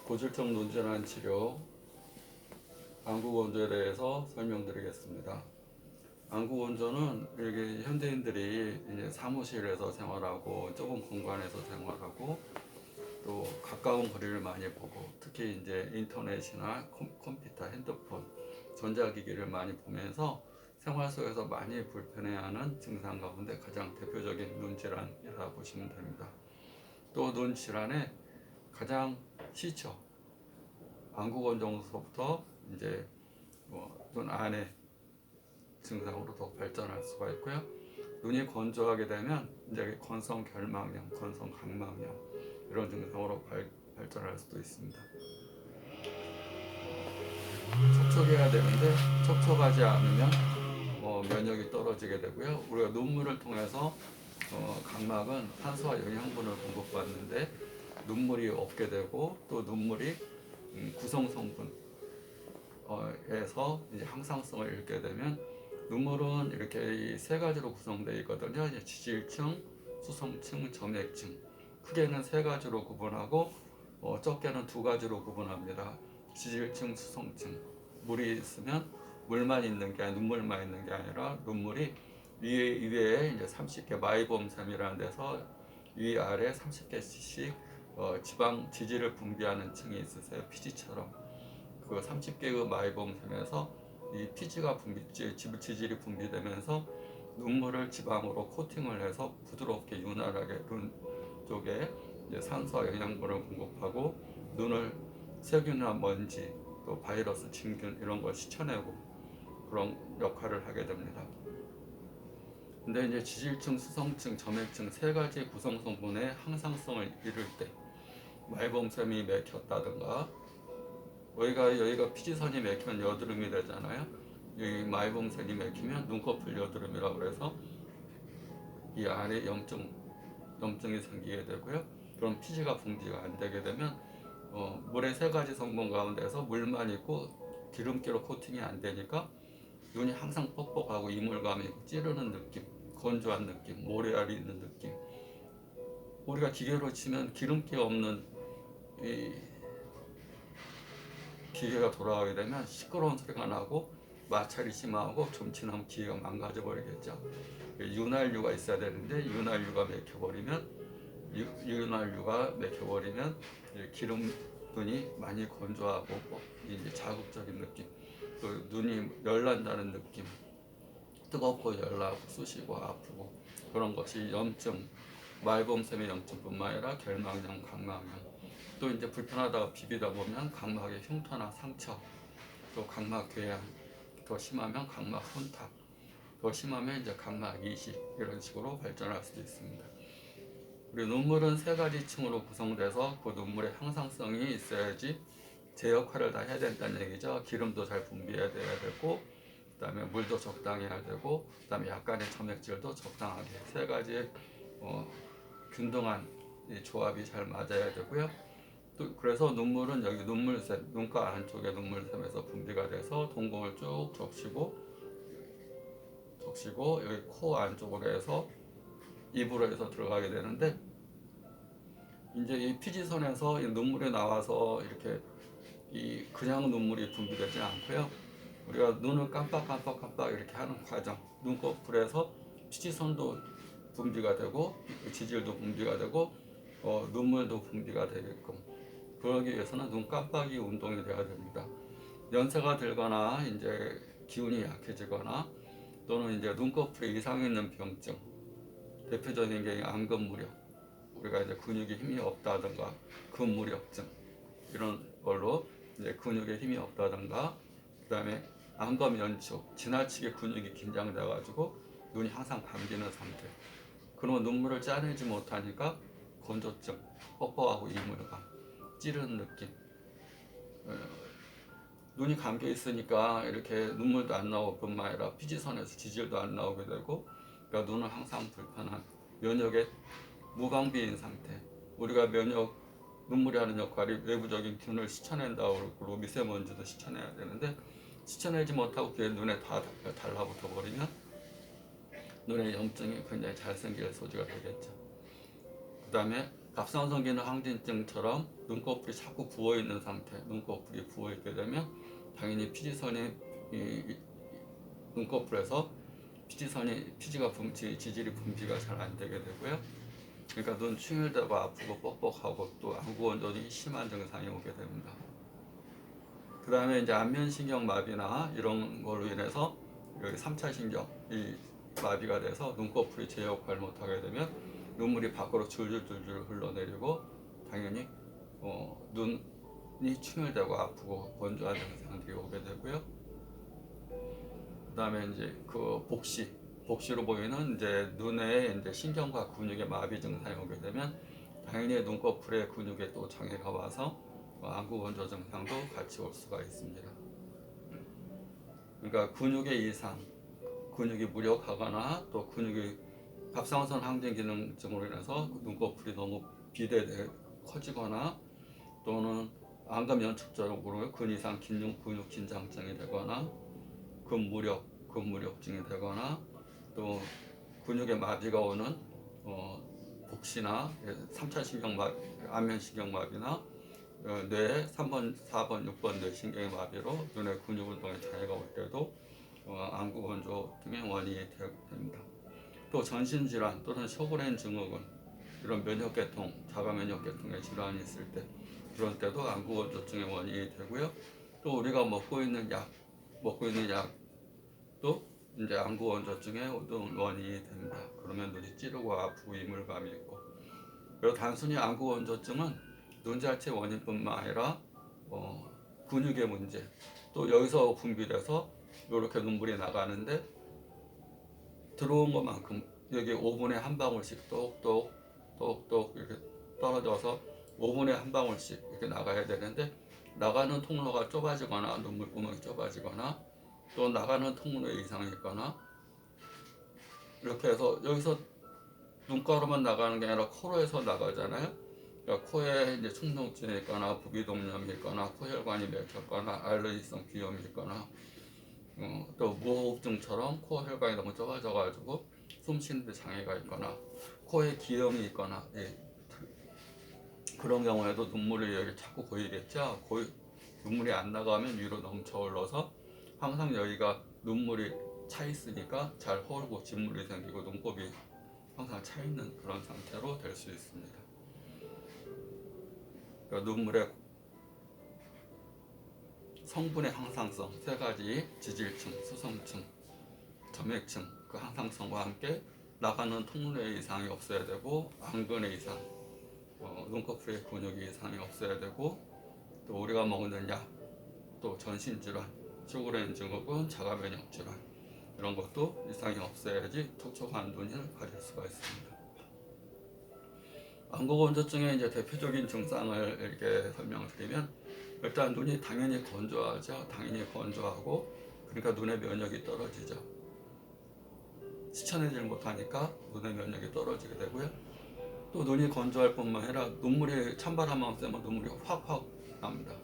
고질적 논질환 치료 안구건조에 대해서 설명드리겠습니다. 안구건조는 이게 현대인들이 이제 사무실에서 생활하고 좁은 공간에서 생활하고 또 가까운 거리를 많이 보고 특히 이제 인터넷이나 컴퓨터, 핸드폰, 전자기기를 많이 보면서 생활 속에서 많이 불편해하는 증상 가운데 가장 대표적인 눈 질환이라고 보시면 됩니다. 또 눈 질환의 가장 시초 안구건조부터 이제 눈 안의 증상으로 더 발전할 수가 있고요. 눈이 건조하게 되면 이제 건성 결막염, 건성 각막염 이런 증상으로 발전할 수도 있습니다. 촉촉해야 되는데 촉촉하지 않으면 면역이 떨어지게 되고요. 우리가 눈물을 통해서 각막은 산소와 영양분을 공급받는데 눈물이 없게 되고 또 눈물이 구성 성분에서 이제 항상성을 잃게 되면 눈물은 이렇게 세 가지로 구성되어 있거든요. 이제 지질층, 수성층, 점액층. 크게는 세 가지로 구분하고 적게는 두 가지로 구분합니다. 지질층, 수성층. 물이 있으면 물만 있는 게 아니라 눈물만 있는 게 아니라 눈물이 위에 이제 30개 마이봄샘이라는 데서 위 아래 30개씩 지방 지질을 분비하는 층이 있으세요. 피지처럼 그 30개의 마이봄샘에서 이 피지가 지질이 분비되면서 눈물을 지방으로 코팅을 해서 부드럽게 윤활하게 눈 쪽에 이제 산소와 영양분을 공급하고 눈을 세균이나 먼지 또 바이러스, 진균 이런 걸 씻어내고 그런 역할을 하게 됩니다. 근데 이제 지질층, 수성층, 점액층 세 가지 구성 성분의 항상성을 잃을 때 말봄샘이 맥혔다든가 여기가 피지선이 맥히면 여드름이 되잖아요. 이 말봄샘이 맥히면 눈꺼풀 여드름이라고 해서 이 안에 염증이 생기게 되고요. 그럼 피지가 분비가 안 되게 되면 물의 세 가지 성분 가운데서 물만 있고 기름기로 코팅이 안 되니까 눈이 항상 뻑뻑하고 이물감이 있고 찌르는 느낌, 건조한 느낌, 모래알이 있는 느낌. 우리가 기계로 치면 기름기 없는 이 기계가 돌아가게 되면 시끄러운 소리가 나고 마찰이 심하고 좀 지나면 기계가 망가져 버리겠죠. 윤활유가 있어야 되는데 윤활유가 맥혀버리면 기름 눈이 많이 건조하고 이제 자극적인 느낌, 또 눈이 열난다는 느낌, 뜨겁고 열나고 쑤시고 아프고 그런 것이 염증, 말봄샘의 염증뿐만 아니라 결막염, 각막염, 또 이제 불편하다가 비비다 보면 각막의 흉터나 상처, 또 각막 궤양, 더 심하면 각막 혼탁, 더 심하면 이제 각막 이식 이런 식으로 발전할 수도 있습니다. 우리 눈물은 세 가지 층으로 구성돼서 그 눈물의 항상성이 있어야지 제 역할을 다 해야 된다는 얘기죠. 기름도 잘 분비해야 되고, 그다음에 물도 적당히 해야 되고, 그다음에 약간의 점액질도 적당하게 세 가지의 균등한 조합이 잘 맞아야 되고요. 또 그래서 눈물은 여기 눈물샘, 눈가 안쪽에 눈물샘에서 분비가 돼서 동공을 쭉 적시고 여기 코 안쪽으로 해서 입으로 해서 들어가게 되는데 이제 이 피지선에서 이 눈물이 나와서 이렇게 이 그냥 눈물이 분비되지 않고요. 우리가 눈을 깜빡 이렇게 하는 과정, 눈꺼풀에서 피지선도 분비가 되고 지질도 분비가 되고 눈물도 분비가 되게끔 그러기 위해서는 눈 깜빡이 운동이 돼야 됩니다. 연세가 들거나 이제 기운이 약해지거나 또는 이제 눈꺼풀에 이상이 있는 병증, 대표적인 게 안근무력, 우리가 이제 근육에 힘이 없다든가 근무력증 이런 걸로 이제 근육에 힘이 없다든가 그다음에 안검 연축, 지나치게 근육이 긴장돼 가지고 눈이 항상 감기는 상태. 그러면 눈물을 짜내지 못하니까 건조증, 뻑뻑하고 이물감, 찌르는 느낌. 눈이 감겨 있으니까 이렇게 눈물도 안 나올 뿐만 아니라 피지선에서 지질도 안 나오게 되고 그러니까 눈은 항상 불편한 면역의 무방비인 상태. 우리가 눈물이 하는 역할이 외부적인 균을 씻어낸다고 그러고 미세먼지도 씻어내야 되는데 씻어내지 못하고 그게 눈에 다 달라붙어 버리면 눈에 염증이 굉장히 잘 생길 소지가 되겠죠. 그 다음에 갑상선 기능 항진증처럼 눈꺼풀이 자꾸 부어 있는 상태, 눈꺼풀이 부어 있게 되면 당연히 피지선이 눈꺼풀에서 피지가 지질이 분비가 잘 안 되게 되고요. 그러니까 눈 충혈되고 아프고 뻑뻑하고 또 안구건조증이 심한 증상이 오게 됩니다. 그 다음에 이제 안면신경 마비나 이런 걸로 인해서 여기 3차 신경이 마비가 돼서 눈꺼풀이 제 역할을 못하게 되면 눈물이 밖으로 줄줄줄줄 흘러내리고 당연히 눈이 충혈되고 아프고 건조한 증상들이 오게 되고요. 그 다음에 이제 그 복시로 보이는 이제 눈에 이제 신경과 근육의 마비 증상이 오게 되면 당연히 눈꺼풀의 근육에 또 장애가 와서 안구 건조 증상도 같이 올 수가 있습니다. 그러니까 근육의 이상, 근육이 무력하거나 또 근육이 갑상선 항진 기능증으로 인해서 눈꺼풀이 너무 비대돼 커지거나 또는 안감 연축적으로 근이상 근육 긴장증이 되거나 근무력증이 되거나 또 근육에 마비가 오는 복시나 3차 신경마비, 안면신경마비나 뇌 3번, 4번, 6번 뇌신경의 마비로 눈의 근육 운동에 장애가 올 때도 안구 건조증의 원인이 됩니다. 또 전신질환 또는 쇼그렌 증후군 이런 면역계통, 자가 면역계통의 질환이 있을 때 그런 때도 안구 건조증의 원인이 되고요. 또 우리가 먹고 있는 약도 이제 안구 건조증의 원인이 됩니다. 그러면 눈이 찌르고 아프고 이물감이 있고. 그리고 단순히 안구 건조증은 눈 자체 원인뿐만 아니라 근육의 문제, 또 여기서 분비돼서 이렇게 눈물이 나가는데 들어온 것만큼 여기 5분에 한 방울씩 똑똑 이렇게 떨어져서 5분에 한 방울씩 이렇게 나가야 되는데 나가는 통로가 좁아지거나 눈물구멍이 좁아지거나 또 나가는 통로에 이상이 있거나 이렇게 해서 여기서 눈가로만 나가는 게 아니라 코로 해서 나가잖아요. 그러니까 코에 이제 충동증이 있거나 부비동염이 있거나 코혈관이 막혔거나 알레르기성 비염이 있거나 또 무호흡증처럼 코 혈관이 너무 좁아져 가지고 숨 쉬는데 장애가 있거나 코에 기염이 있거나 그런 경우에도 눈물이 여기 자꾸 고이겠죠. 눈물이 안 나가면 위로 넘쳐 흘러서 항상 여기가 눈물이 차 있으니까 잘 흐르고 진물이 생기고 눈곱이 항상 차 있는 그런 상태로 될 수 있습니다. 그러니까 눈물의 성분의 항상성 세 가지 지질층, 수성층, 점액층 그 항상성과 함께 나가는 통로의 이상이 없어야 되고 안근의 이상, 눈꺼풀의 근육의 이상이 없어야 되고 또 우리가 먹는 약, 또 전신질환, 쇼그렌 증후군, 자가면역 질환 이런 것도 이상이 없어야지 촉촉한 눈을 가질 수가 있습니다. 안구 건조증의 이제 대표적인 증상을 이렇게 설명드리면 일단 눈이 당연히 건조하죠. 당연히 건조하고 그러니까 눈의 면역이 떨어지죠. 씻어내질 못하니까 눈의 면역이 떨어지게 되고요. 또 눈이 건조할 뿐만 아니라 눈물이 찬바람만 쐬면 눈물이 확확 납니다.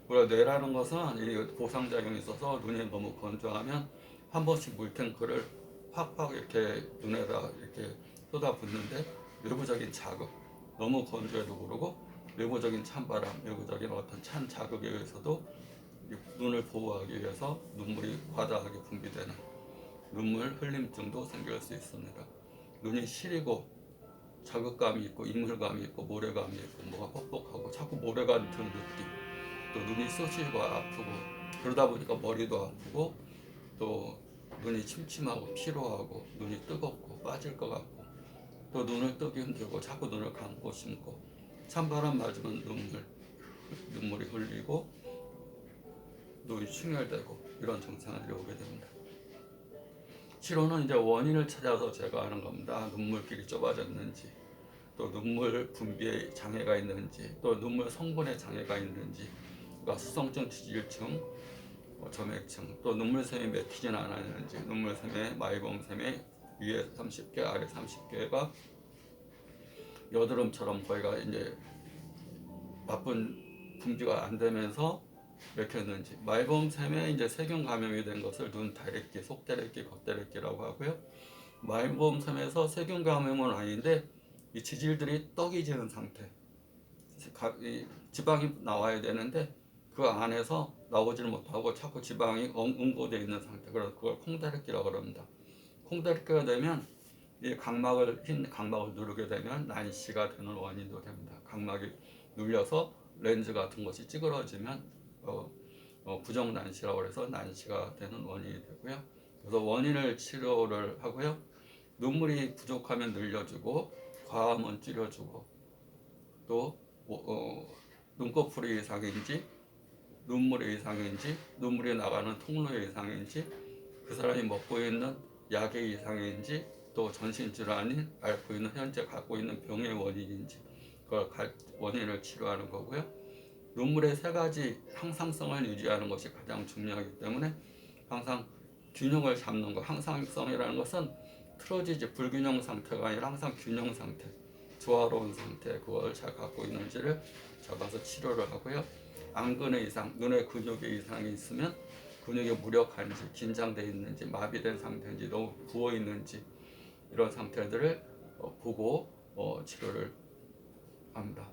우리가 뇌라는 것은 이 보상작용이 있어서 눈이 너무 건조하면 한 번씩 물탱크를 확확 이렇게 눈에다 이렇게 쏟아붓는데 외부적인 자극, 너무 건조해도 그러고 외부적인 찬바람, 외부적인 어떤 찬 자극에 의해서도 눈을 보호하기 위해서 눈물이 과다하게 분비되는 눈물 흘림증도 생길 수 있습니다. 눈이 시리고 자극감이 있고 이물감이 있고 모래감이 있고 뭐가 뻑뻑하고 자꾸 모래가 든 느낌, 또 눈이 쑤시고 아프고 그러다 보니까 머리도 아프고 또 눈이 침침하고 피로하고 눈이 뜨겁고 빠질 것 같고 또 눈을 뜨기 힘들고 자꾸 눈을 감고 심고 찬바람 맞으면 눈물이 흘리고 눈이 충혈되고 이런 증상들이 오게 됩니다. 치료는 이제 원인을 찾아서 제거하는 겁니다. 눈물길이 좁아졌는지 또 눈물 분비에 장애가 있는지 또 눈물 성분에 장애가 있는지 그러니까 수성증, 지질증, 점액증 또 눈물샘이 맺히진 않았는지 눈물샘에 마이봉샘에 위에 30개 아래 30개가 여드름처럼 거기가 이제 나쁜 분비가 안 되면서 맥혔는지 마이봄샘에 이제 세균 감염이 된 것을 눈 다래끼, 속 다래끼, 겉 다래끼라고 하고요. 마이봄샘에서 세균 감염은 아닌데 이 지질들이 떡이 지는 상태, 이 지방이 나와야 되는데 그 안에서 나오질 못하고 자꾸 지방이 응고되어 있는 상태. 그래서 그걸 콩다리끼라고 합니다. 콩다리끼가 되면 이 흰 각막을 누르게 되면 난시가 되는 원인도 됩니다. 각막이 눌려서 렌즈 같은 것이 찌그러지면 부정 난시라고 해서 난시가 되는 원인이 되고요. 그래서 원인을 치료를 하고요. 눈물이 부족하면 늘려주고 과하면 줄여주고 또 눈꺼풀이 이상인지 눈물의 이상인지 눈물이 나가는 통로의 이상인지 그 사람이 먹고 있는 약의 이상인지 또 전신질환이 앓고 있는 현재 갖고 있는 병의 원인인지 그걸 원인을 치료하는 거고요. 눈물의 세 가지 항상성을 유지하는 것이 가장 중요하기 때문에 항상 균형을 잡는 거. 항상성이라는 것은 틀어지지 불균형 상태가 아니라 항상 균형 상태, 조화로운 상태, 그걸 잘 갖고 있는지를 잡아서 치료를 하고요. 안근의 이상, 눈의 근육의 이상이 있으면 근육이 무력한지, 긴장되어 있는지, 마비된 상태인지, 너무 부어 있는지 이런 상태들을 보고 치료를 합니다.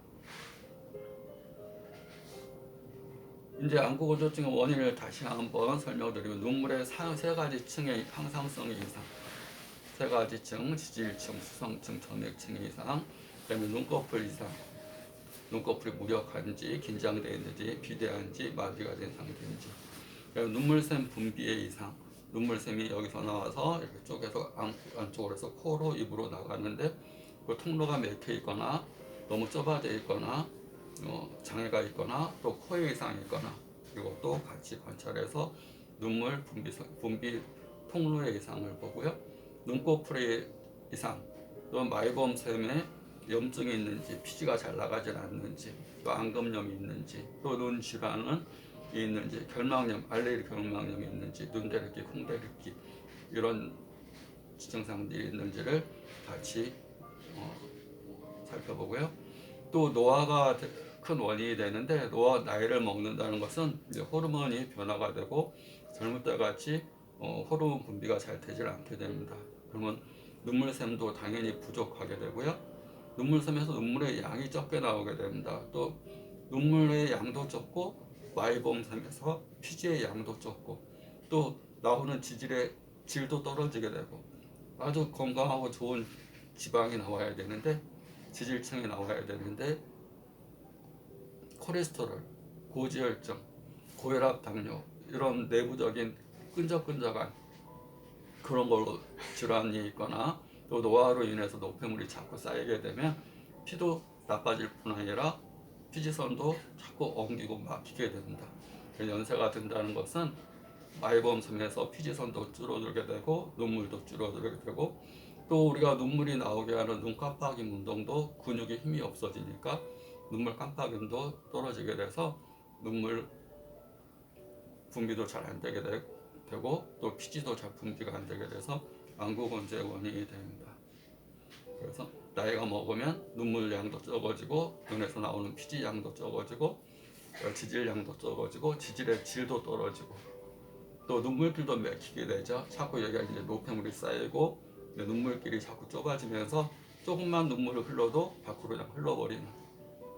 이제 안구건조증의 원인을 다시 한번 설명드리고 눈물의 세 가지 층의 항상성 이상, 세 가지 층, 지질층, 수성층, 점액층 이상, 그다음에 눈꺼풀 이상, 눈꺼풀이 무력한지, 긴장되어 있는지, 비대한지, 마비가 된 상태인지, 눈물샘 분비의 이상, 눈물샘이 여기서 나와서 이렇게 쪼개서 안쪽으로 해서 코로 입으로 나가는데 그 통로가 막혀 있거나 너무 좁아져 있거나 장애가 있거나 또 코에 이상이 있거나 그리고 또 같이 관찰해서 눈물 분비 통로의 이상을 보고요. 눈꺼풀의 이상, 또 마이범샘에 염증이 있는지, 피지가 잘 나가지 않는지, 또 안검염이 있는지, 또 눈 질환은 있는지, 결막염, 알레르기 결막염이 있는지, 눈대립기, 콩대립기 이런 증상들이 있는지를 같이 살펴보고요. 또 노화가 큰 원인이 되는데 나이를 먹는다는 것은 이제 호르몬이 변화가 되고 젊을 때 같이 호르몬 분비가 잘 되질 않게 됩니다. 그러면 눈물샘도 당연히 부족하게 되고요. 눈물샘에서 눈물의 양이 적게 나오게 됩니다. 또 눈물의 양도 적고 마이봄샘에서 피지의 양도 적고 또 나오는 지질의 질도 떨어지게 되고 아주 건강하고 좋은 지방이 나와야 되는데 지질층이 나와야 되는데 콜레스테롤, 고지혈증, 고혈압, 당뇨 이런 내부적인 끈적끈적한 그런 걸로 질환이 있거나 또 노화로 인해서 노폐물이 자꾸 쌓이게 되면 피도 나빠질 뿐 아니라 피지선도 자꾸 엉기고 막히게 됩니다. 연세가 든다는 것은 마이범섬에서 피지선도 줄어들게 되고 눈물도 줄어들게 되고 또 우리가 눈물이 나오게 하는 눈 깜빡임 운동도 근육에 힘이 없어지니까 눈물 깜빡임도 떨어지게 돼서 눈물 분비도 잘 안 되게 되고 또 피지도 잘 분비가 안 되게 돼서 안구건조의 원인이 됩니다. 그래서 나이가 먹으면 눈물 양도 적어지고 눈에서 나오는 피지 양도 적어지고 지질 양도 적어지고 지질의 질도 떨어지고 또 눈물길도 막히게 되죠. 자꾸 여기가 이제 노폐물이 쌓이고 눈물길이 자꾸 좁아지면서 조금만 눈물을 흘러도 밖으로 그냥 흘러버리는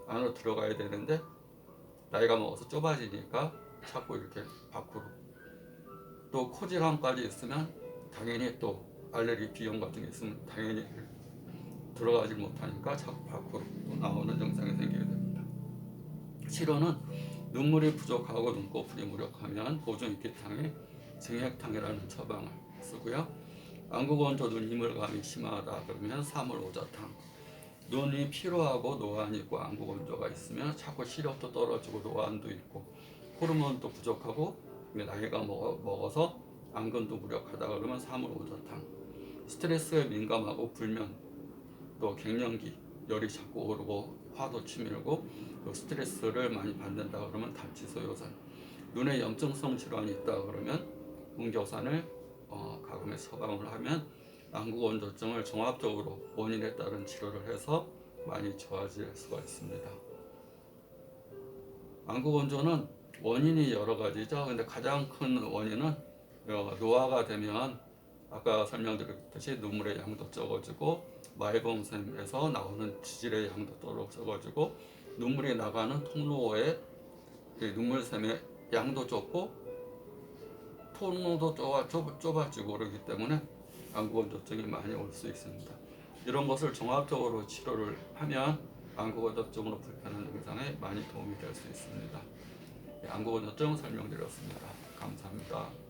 안으로 들어가야 되는데 나이가 먹어서 좁아지니까 자꾸 이렇게 밖으로 또 코질환까지 있으면 당연히 또 알레르기 비염 같은 게 있으면 당연히 들어가지 못하니까 자꾸 밖으로 또 나오는 증상이 생기게 됩니다. 치료는 눈물이 부족하고 눈꺼풀이 무력하면 보존익기탕에 증액탕이라는 처방을 쓰고요. 안구건조 눈 이물감이 심하다 그러면 사물오자탕, 눈이 피로하고 노안이 있고 안구건조가 있으면 자꾸 시력도 떨어지고 노안도 있고 호르몬도 부족하고 나이가 먹어서 안근도 무력하다 그러면 사물오자탕, 스트레스에 민감하고 불면 또 갱년기 열이 자꾸 오르고 화도 치밀고 또 스트레스를 많이 받는다 그러면 답지소요산, 눈에 염증성 질환이 있다 그러면 문교산을 가금에 처방을 하면 안구건조증을 종합적으로 원인에 따른 치료를 해서 많이 좋아질 수가 있습니다. 안구건조는 원인이 여러 가지죠. 근데 가장 큰 원인은 노화가 되면 아까 설명드렸듯이 눈물의 양도 적어지고 마이범샘에서 나오는 지질의 양도 떨어져가지고 눈물이 나가는 통로의 눈물샘의 양도 좁고 통로도 좁아지고 그러기 때문에 안구건조증이 많이 올 수 있습니다. 이런 것을 종합적으로 치료를 하면 안구건조증으로 불편한 증상에 많이 도움이 될 수 있습니다. 안구건조증 설명드렸습니다. 감사합니다.